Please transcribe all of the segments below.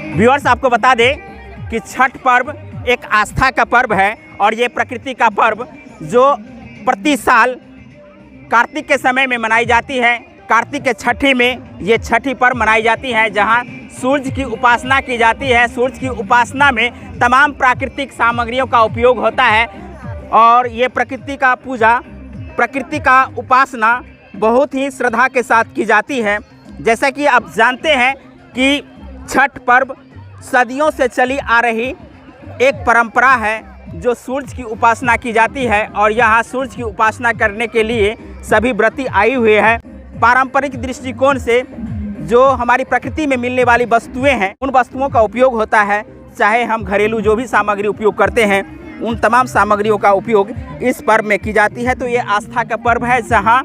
Viewers, आपको बता दें कि छठ पर्व एक आस्था का पर्व है और ये प्रकृति का पर्व जो प्रति साल कार्तिक के समय में मनाई जाती है। कार्तिक के छठी में ये छठी पर्व मनाई जाती है, जहाँ सूर्य की उपासना की जाती है। सूर्य की उपासना में तमाम प्राकृतिक सामग्रियों का उपयोग होता है और ये प्रकृति का पूजा, प्रकृति का उपासना बहुत ही श्रद्धा के साथ की जाती है। जैसा कि आप जानते हैं कि छठ पर्व सदियों से चली आ रही एक परंपरा है जो सूर्य की उपासना की जाती है और यहाँ सूर्य की उपासना करने के लिए सभी व्रती आए हुए हैं। पारंपरिक दृष्टिकोण से जो हमारी प्रकृति में मिलने वाली वस्तुएं हैं, उन वस्तुओं का उपयोग होता है। चाहे हम घरेलू जो भी सामग्री उपयोग करते हैं, उन तमाम सामग्रियों का उपयोग इस पर्व में की जाती है। तो ये आस्था का पर्व है जहाँ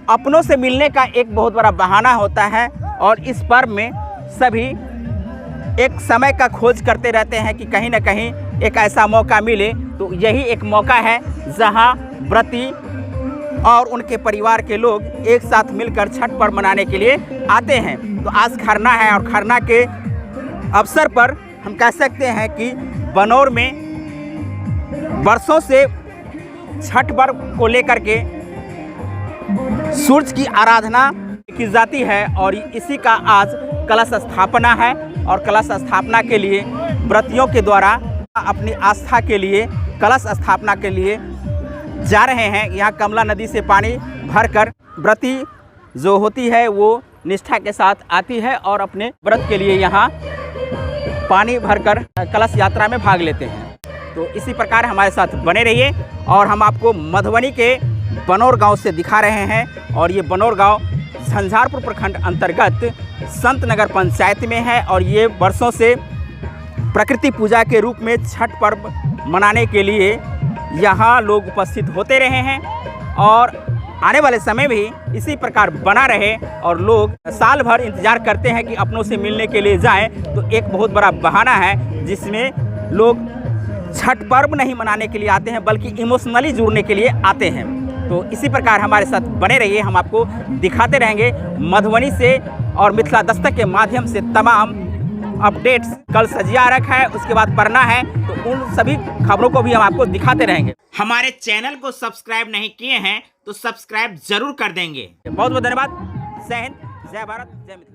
अपनों से मिलने का एक बहुत बड़ा बहाना होता है और इस पर्व में सभी एक समय का खोज करते रहते हैं कि कहीं ना कहीं एक ऐसा मौका मिले। तो यही एक मौका है जहां व्रती और उनके परिवार के लोग एक साथ मिलकर छठ पर्व मनाने के लिए आते हैं। तो आज खरना है और खरना के अवसर पर हम कह सकते हैं कि बनौर में वर्षों से छठ पर्व को लेकर के सूर्य की आराधना की जाती है और इसी का आज कलश स्थापना है और कलश स्थापना के लिए व्रतियों के द्वारा अपनी आस्था के लिए कलश स्थापना के लिए जा रहे हैं। यहाँ कमला नदी से पानी भरकर व्रती जो होती है वो निष्ठा के साथ आती है और अपने व्रत के लिए यहाँ पानी भरकर कलश यात्रा में भाग लेते हैं। तो इसी प्रकार हमारे साथ बने रहिए और हम आपको मधुबनी के बनौर गांव से दिखा रहे हैं और ये बनौर गांव झंझारपुर प्रखंड अंतर्गत संत नगर पंचायत में है और ये वर्षों से प्रकृति पूजा के रूप में छठ पर्व मनाने के लिए यहाँ लोग उपस्थित होते रहे हैं और आने वाले समय भी इसी प्रकार बना रहे और लोग साल भर इंतज़ार करते हैं कि अपनों से मिलने के लिए जाएं। तो एक बहुत बड़ा बहाना है जिसमें लोग छठ पर्व नहीं मनाने के लिए आते हैं बल्कि इमोशनली जुड़ने के लिए आते हैं। तो इसी प्रकार हमारे साथ बने रहिए, हम आपको दिखाते रहेंगे मधुबनी से और मिथिला दस्तक के माध्यम से तमाम अपडेट्स। कल सजिया रखा है, उसके बाद पढ़ना है, तो उन सभी खबरों को भी हम आपको दिखाते रहेंगे। हमारे चैनल को सब्सक्राइब नहीं किए हैं तो सब्सक्राइब जरूर कर देंगे। बहुत बहुत धन्यवाद। जय हिंद, जय भारत, जय मिथिला।